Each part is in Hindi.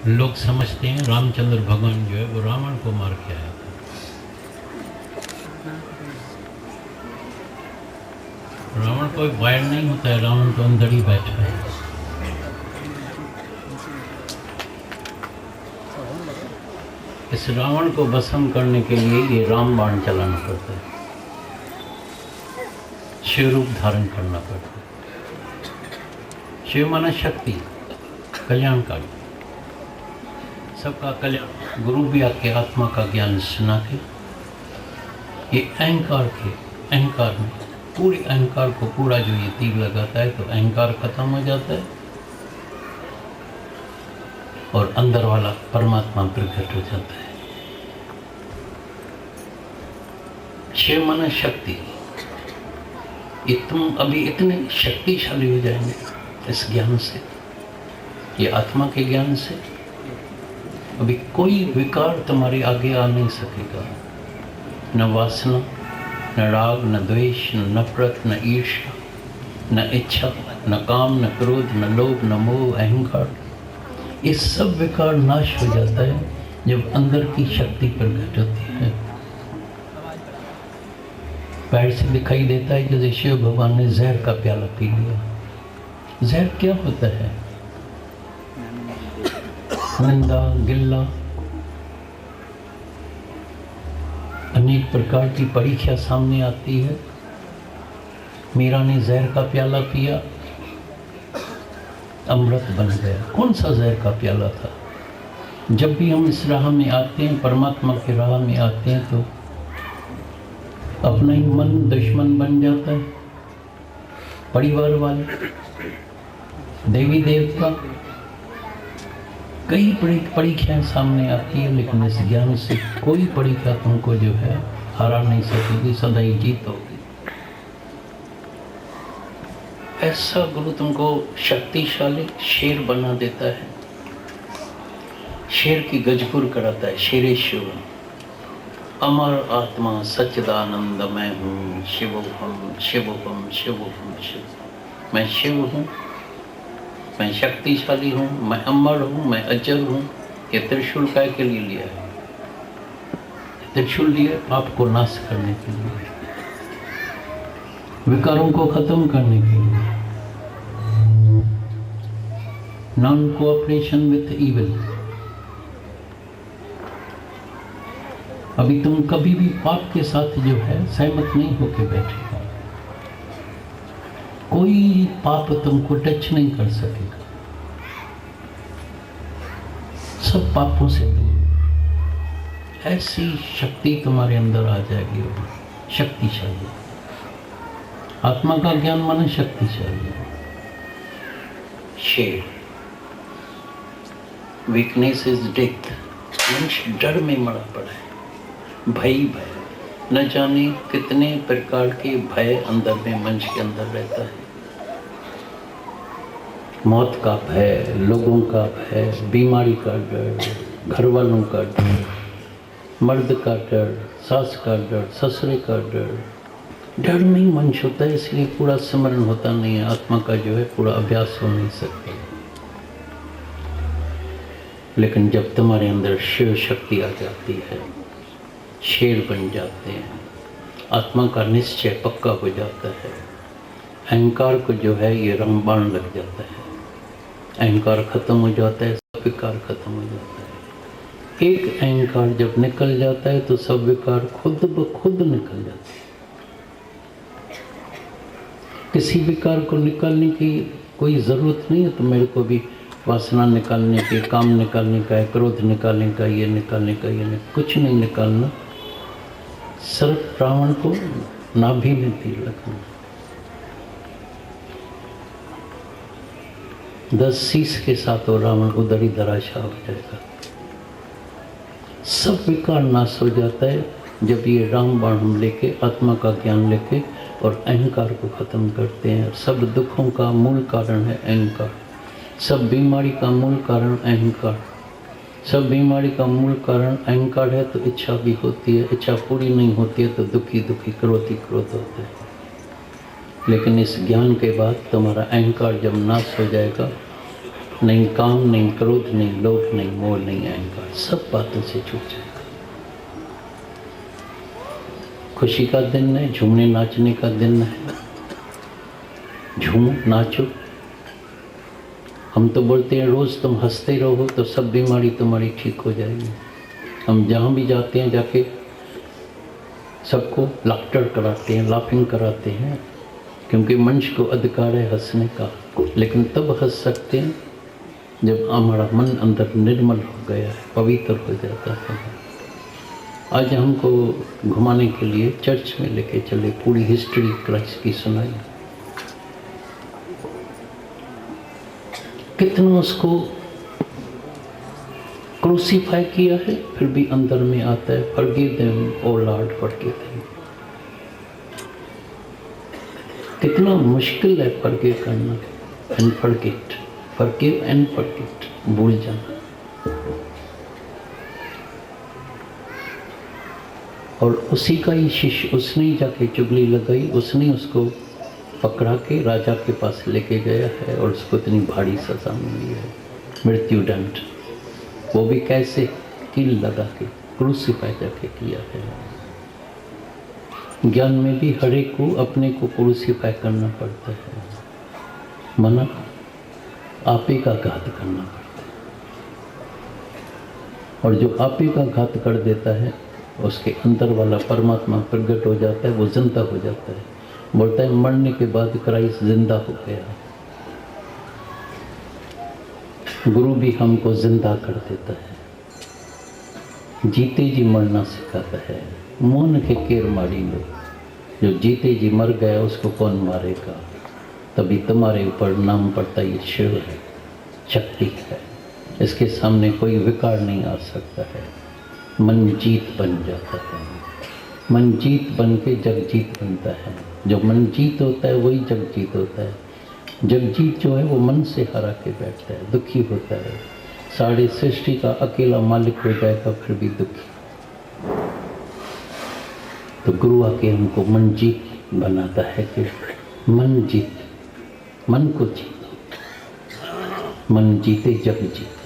लोग समझते हैं रामचंद्र भगवान जो है वो रावण को मार के आया था। रावण कोई वायर नहीं होता है, रावण तो अंदर ही बैठा है। इस रावण को भस्म करने के लिए ये राम बाण चलाना पड़ता है, शिव रूप धारण करना पड़ता है। शिव माना शक्ति, कल्याणकारी, सबका कल्याण। गुरु भी आपके आत्मा का ज्ञान सुना के ये अहंकार में पूरे अहंकार को पूरा जो ये तीर लगाता है तो अहंकार खत्म हो जाता है और अंदर वाला परमात्मा प्रकट हो जाता है। शिव माना शक्ति। ये तुम अभी इतने शक्तिशाली हो जाएंगे इस ज्ञान से, ये आत्मा के ज्ञान से। अभी कोई विकार तुम्हारे आगे आ नहीं सकेगा, न वासना, न राग, न द्वेष, न नफरत, न ईर्ष्या, न इच्छा, न काम, न क्रोध, न लोभ, न मोह, अहंकार। ये सब विकार नाश हो जाता है जब अंदर की शक्ति प्रकट होती है। पैर से दिखाई देता है जैसे शिव भगवान ने जहर का प्याला पी लिया। जहर क्या होता है? निंदा, गिल्ला, अनेक प्रकार की परीक्षा सामने आती है। मीरा ने जहर का प्याला पिया, अमृत बन गया। कौन सा जहर का प्याला था? जब भी हम इस राह में आते हैं, परमात्मा की राह में आते हैं, तो अपना ही मन दुश्मन बन जाता है। परिवार वाले, देवी देवता, कई परीक्षाएं सामने आती है, लेकिन इस ज्ञान से कोई परीक्षा तुमको जो है हरा नहीं सकेगी, सदा ही जीतोगे। ऐसा गुरु तुमको शक्तिशाली शेर बना देता है, शेर की गजबुर कराता है। शेरे शिव, अमर आत्मा सच्चिदानंद मैं हूँ, शिवोहम शिवोहम शिवोहम शिव। मैं शिव हूँ, मैं शक्तिशाली हूँ, मैं अमर हूँ, मैं अजर हूँ। ये त्रिशूल काय के लिए लिया है? त्रिशूल लिया पाप को नाश करने के लिए, विकारों को खत्म करने के लिए। Non cooperation with evil. अभी तुम कभी भी पाप के साथ जो है सहमत नहीं होके बैठेगा। कोई पाप तुमको टच नहीं कर सकेगा, सब पापों से दूर। ऐसी शक्ति तुम्हारे अंदर आ जाएगी, शक्तिशाली। आत्मा का ज्ञान माने शक्तिशाली। शेर, वीकनेस इज डेथ। मनुष्य डर में मरा पड़ा है। भय न जाने कितने प्रकार के भय अंदर में मनुष्य के अंदर रहता है। मौत का भय, लोगों का भय, बीमारी का डर, घर वालों का डर, मर्द का डर, सास का डर, ससुरे का डर। डर में ही मनुष्य होता है, इसलिए पूरा स्मरण होता नहीं है। आत्मा का जो है पूरा अभ्यास हो नहीं सकता। लेकिन जब तुम्हारे अंदर शिव शक्ति आ जाती है, शेर बन जाते हैं, आत्मा का निश्चय पक्का हो जाता है, अहंकार को जो है ये रामबाण लग जाता है। अहंकार खत्म हो जाता है, सब विकार खत्म हो जाता है। एक अहंकार जब निकल जाता है तो सब विकार खुद ब खुद निकल जाते हैं। किसी विकार को निकालने की कोई ज़रूरत नहीं है। तो मेरे को भी वासना निकालने की, काम निकालने का है, क्रोध निकालने का, ये निकालने का, ये नहीं, कुछ नहीं निकालना। सिर्फ रावण को नाभि में तीर लगाना। 10 शीश के साथ वो रावण उधर ही धराशाह हो जाएगा। सब विकार नाश हो जाता है जब ये रामबाण हम लेके, आत्मा का ज्ञान लेके और अहंकार को खत्म करते हैं। सब दुखों का मूल कारण है अहंकार। सब बीमारी का मूल कारण अहंकार। सब बीमारी का मूल कारण अहंकार है। तो इच्छा भी होती है, इच्छा पूरी नहीं होती है तो दुखी दुखी, क्रोधी क्रोध होते हैं। लेकिन इस ज्ञान के बाद तुम्हारा अहंकार जब नाश हो जाएगा, नहीं काम, नहीं क्रोध, नहीं लोभ, नहीं मोह, नहीं अहंकार, सब बातों से छूट जाएगा। खुशी का दिन है, झूमने नाचने का दिन है, झूमो नाचो। हम तो बोलते हैं रोज तुम हंसते रहो तो सब बीमारी तुम्हारी ठीक हो जाएगी। हम जहाँ भी जाते हैं जाके सबको लाफ्टर कराते हैं, लाफिंग कराते हैं, क्योंकि मनुष्य को अधिकार है हंसने का। लेकिन तब हंस सकते हैं जब हमारा मन अंदर निर्मल हो गया है, पवित्र हो जाता है। आज हमको घुमाने के लिए चर्च में लेके चले, पूरी हिस्ट्री क्राइस्ट की सुनाई, कितना उसको क्रूसीफाई किया है, फिर भी अंदर में आता है फॉरगिव देम ओ लॉर्ड फॉरगिव देम। कितना मुश्किल है फॉरगिव करना and forget, forgive and forget, भूल जाना। और उसी का ही शिष्य, उसने ही जाके चुगली लगाई, उसने उसको पकड़ा के राजा के पास लेके गया है और उसको इतनी भारी सजा मिली है, मृत्यु दंड। वो भी कैसे? कील लगा के, क्रूसीफाई करके किया है। ज्ञान में भी हर एक को अपने को क्रूसीफाई करना पड़ता है, मना आप ही का घात करना पड़ता है। और जो आप ही का घात कर देता है उसके अंदर वाला परमात्मा प्रकट हो जाता है, वो जिंदा हो जाता है। बोलता है मरने के बाद क्राइस्ट जिंदा हो गया। गुरु भी हमको जिंदा कर देता है, जीते जी मरना सिखाता है। मौन के केर मारी लो, जो जीते जी मर गया उसको कौन मारेगा। तभी तुम्हारे ऊपर नाम पड़ता ये शिव है, शक्ति है, इसके सामने कोई विकार नहीं आ सकता है। मन जीत बन जाता है, मन जीत बन के जग जीत बनता है। जो मन जीत होता है वही जग जीत होता है। जगजीत जो है वो मन से हरा के बैठता है, दुखी होता है, सारी सृष्टि का अकेला मालिक हो जाएगा फिर भी दुखी। तो गुरु आके हमको मन जीत बनाता है कि मन जीत, मन को जीतो, मन जीते जग जीत,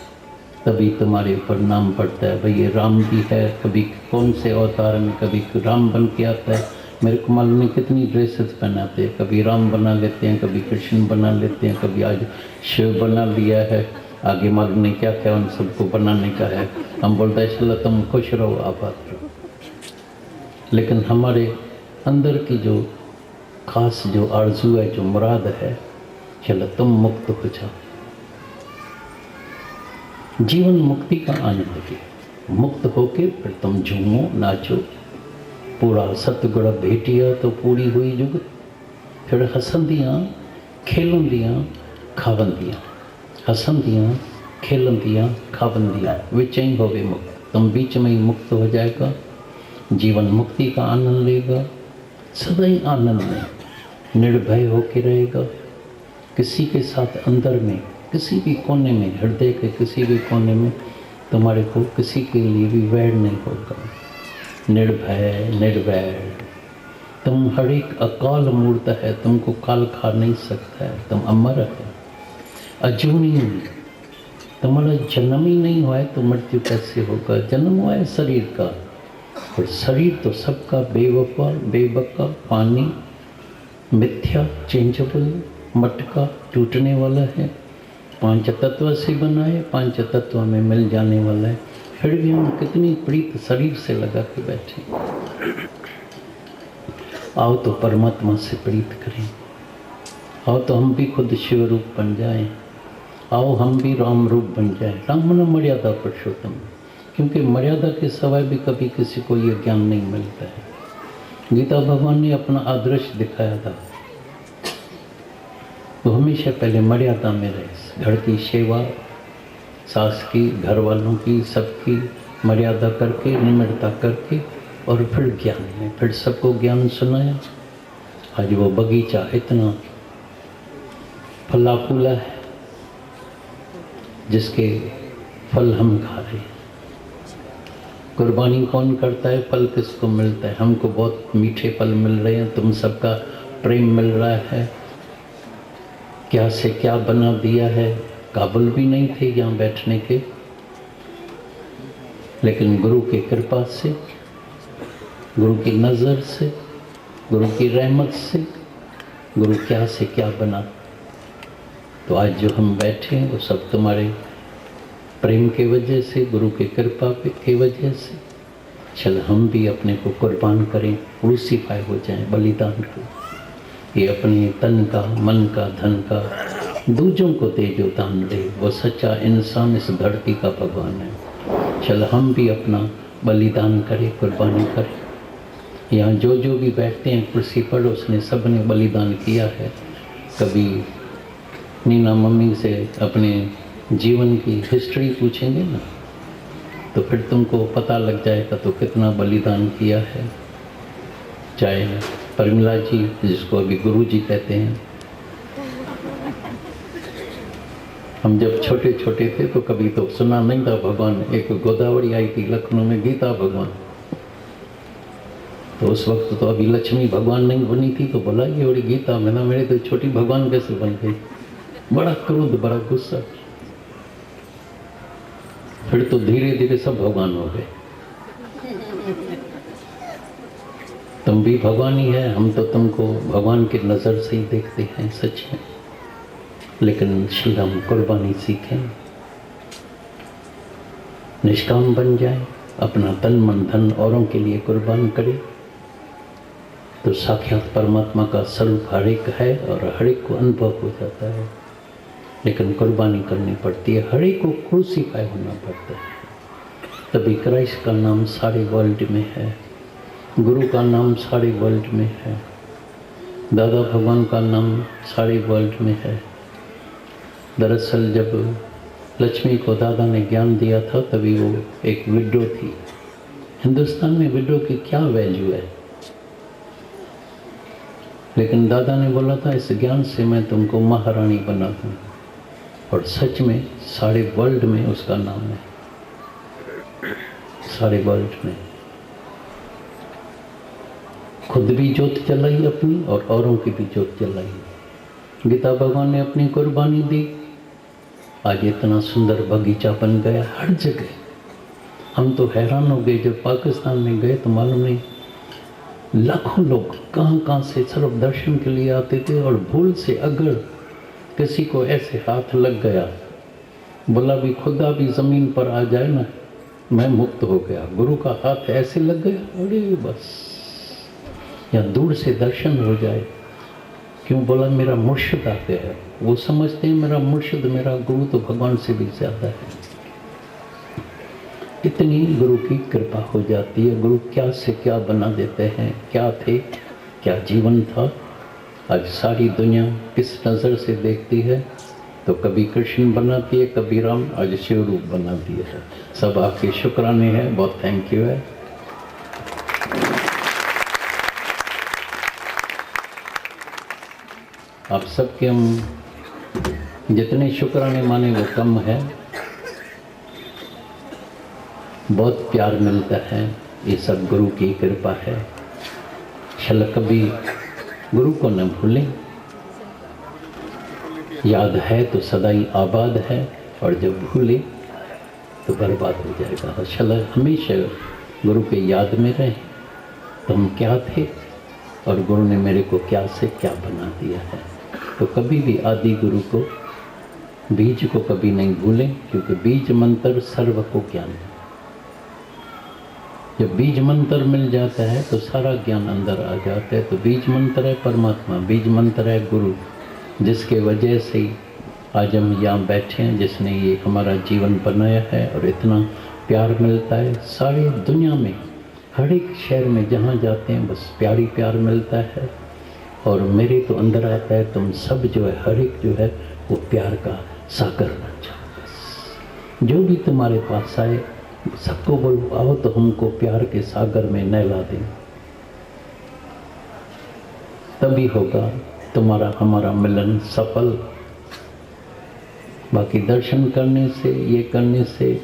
तभी तुम्हारे ऊपर नाम पड़ता है। भाई ये राम भी है, कभी कौन से अवतार में कभी राम बन के आता है। मेरे को मालूम नहीं कितनी ड्रेसेस पहनाते हैं, कभी राम बना लेते हैं, कभी कृष्ण बना लेते हैं, कभी आज शिव बना लिया है, आगे मालूम नहीं क्या क्या उन सबको बनाने का है। हम बोलते हैं चलो तुम खुश रहो, आबाद रहो, लेकिन हमारे अंदर की जो खास जो आरज़ू है, जो मुराद है, चलो तुम मुक्त हो जाओ। जीवन मुक्ति का आनंद के मुक्त होके फिर तुम झूमो नाचो। पूरा सतगुण भेटिया तो पूरी हुई जुग, फिर हसंदियाँ खेलंदियाँ खावंदियाँ, हसंदियाँ खेलंदियाँ खावंदियाँ, विच ही होवे मुक्त। तुम बीच में ही मुक्त हो जाएगा, जीवन मुक्ति का आनंद लेगा, सदा ही आनंद में निर्भय होके रहेगा। किसी के साथ अंदर में किसी भी कोने में, हृदय के किसी भी कोने में तुम्हारे को किसी के लिए भी वैर नहीं होगा। निर्भय निर्वैर, तुम हर एक अकाल मूर्त है, तुमको काल खा नहीं सकता है, तुम अमर है, अजूनी। तुम्हारा जन्म ही नहीं हुआ है तो मृत्यु कैसे होगा। जन्म हुआ है शरीर का, और शरीर तो सबका बेवफा बेबका, पानी मिथ्या, चेंजेबल, मटका, टूटने वाला है, 5 तत्व से बना है, 5 तत्व में मिल जाने वाला है। फिर भी हम कितनी प्रीत शरीर से लगा के बैठे। आओ तो परमात्मा से प्रीत करें, आओ तो हम भी खुद शिव रूप बन जाएं, आओ हम भी राम रूप बन जाएं। राम न मर्यादा पुरुषोत्तम, क्योंकि मर्यादा के सिवाय भी कभी किसी को ये ज्ञान नहीं मिलता है। गीता भगवान ने अपना आदर्श दिखाया था, तो हमेशा पहले मर्यादा में रहे। घर की सेवा, सास की, घर वालों की, सबकी मर्यादा करके, निम्रता करके, और फिर ज्ञान में, फिर सबको ज्ञान सुनाया। आज वो बगीचा इतना फला फूला है जिसके फल हम खा रहे हैं। कुर्बानी कौन करता है, फल किसको मिलता है। हमको बहुत मीठे फल मिल रहे हैं, तुम सबका प्रेम मिल रहा है, क्या से क्या बना दिया है, काबिल भी नहीं थे यहाँ बैठने के, लेकिन गुरु की कृपा से, गुरु की नज़र से, गुरु की रहमत से गुरु क्या से क्या बना। तो आज जो हम बैठे हैं वो सब तुम्हारे प्रेम के वजह से, गुरु की कृपा के वजह से। चल हम भी अपने को कुर्बान करें, क्रूसीफाई हो जाएं, बलिदान करें। ये अपने तन का, मन का, धन का दूजों को दे जो दान दे, वो सच्चा इंसान इस धरती का भगवान है। चल हम भी अपना बलिदान करें, कुर्बानी करें। यहाँ जो भी बैठते हैं कुर्सी पर, उसने सब ने बलिदान किया है। कभी नीना मम्मी से अपने जीवन की हिस्ट्री पूछेंगे ना, तो फिर तुमको पता लग जाएगा तो कितना बलिदान किया है। चाहे परिमला जी, जिसको अभी गुरु जी कहते हैं, हम जब छोटे छोटे थे तो कभी तो सुना नहीं था भगवान। एक गोदावरी आई थी लखनऊ में, गीता भगवान, तो उस वक्त तो अभी लक्ष्मी भगवान नहीं बनी थी, तो बोला ये बड़ी गीता, मैंने मेरे तो छोटी भगवान कैसे बन गई। बड़ा क्रोध, बड़ा गुस्सा। फिर तो धीरे धीरे सब भगवान हो गए। तुम भी भगवान ही है, हम तो तुमको भगवान की नज़र से ही देखते हैं, सच है। लेकिन शील हम कुर्बानी सीखें, निष्काम बन जाए, अपना तन मन धन औरों के लिए कुर्बान करें, तो साक्षात परमात्मा का स्वरूप हर एक है और हर एक को अनुभव हो जाता है। लेकिन कुर्बानी करनी पड़ती है, हर एक को क्रूसीफाई होना पड़ता है। तभी क्राइस्ट का नाम सारे वर्ल्ड में है, गुरु का नाम सारे वर्ल्ड में है, दादा भगवान का नाम सारे वर्ल्ड में है। दरअसल जब लक्ष्मी को दादा ने ज्ञान दिया था तभी वो एक विडो थी। हिंदुस्तान में विडो की क्या वैल्यू है, लेकिन दादा ने बोला था इस ज्ञान से मैं तुमको महारानी बना दूँ, और सच में सारे वर्ल्ड में उसका नाम है, सारे वर्ल्ड में। खुद भी ज्योत जलाई अपनी और औरों की भी ज्योत जलाई। गीता भगवान ने अपनी कुर्बानी दी, आज इतना सुंदर बगीचा बन गया हर जगह। हम तो हैरान हो गए, जब पाकिस्तान में गए तो मालूम नहीं लाखों लोग कहाँ से सिर्फ दर्शन के लिए आते थे, और भूल से अगर किसी को ऐसे हाथ लग गया, बोला भी खुदा भी ज़मीन पर आ जाए ना, मैं मुक्त हो गया। गुरु का हाथ ऐसे लग गया, अरे बस, या दूर से दर्शन हो जाए। क्यों? बोला मेरा मुर्शिद आते हैं। वो समझते हैं मेरा मुर्शिद, मेरा गुरु तो भगवान से भी ज़्यादा है। इतनी गुरु की कृपा हो जाती है। गुरु क्या से क्या बना देते हैं। क्या थे, क्या जीवन था। आज सारी दुनिया किस नज़र से देखती है, तो कभी कृष्ण बनाती है, कभी राम, आज शिव रूप बनाती है। सब आपके शुक्राने हैं, बहुत थैंक यू है। आप सबके हम जितने शुक्राने माने वो कम है। बहुत प्यार मिलता है, ये सब गुरु की कृपा है। चल कभी गुरु को न भूलें, याद है तो सदा ही आबाद है, और जब भूले तो बर्बाद हो जाएगा। चल हमेशा गुरु के याद में रहें, तो हम क्या थे और गुरु ने मेरे को क्या से क्या बना दिया है। तो कभी भी आदि गुरु को, बीज को कभी नहीं भूलें, क्योंकि बीज मंत्र सर्व को ज्ञान है। जब बीज मंत्र मिल जाता है तो सारा ज्ञान अंदर आ जाता है। तो बीज मंत्र है परमात्मा, बीज मंत्र है गुरु, जिसके वजह से आज हम यहाँ बैठे हैं, जिसने ये हमारा जीवन बनाया है और इतना प्यार मिलता है। सारी दुनिया में हर एक शहर में जहाँ जाते हैं बस प्यार ही प्यार मिलता है। और मेरे तो अंदर आता है, तुम सब जो है, हर एक जो है वो प्यार का सागर बन जाओ। बस जो भी तुम्हारे पास आए सबको बोलो आओ तो हमको प्यार के सागर में नहला दें, तभी होगा तुम्हारा हमारा मिलन सफल। बाकी दर्शन करने से, ये करने से,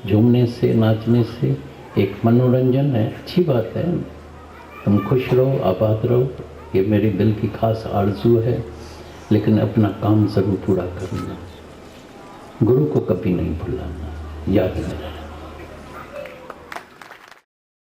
झूमने से, नाचने से एक मनोरंजन है, अच्छी बात है। तुम खुश रहो, आबाद रहो, ये मेरी दिल की खास आरज़ू है। लेकिन अपना काम ज़रूर पूरा करना। गुरु को कभी नहीं भुलाना, याद रखना।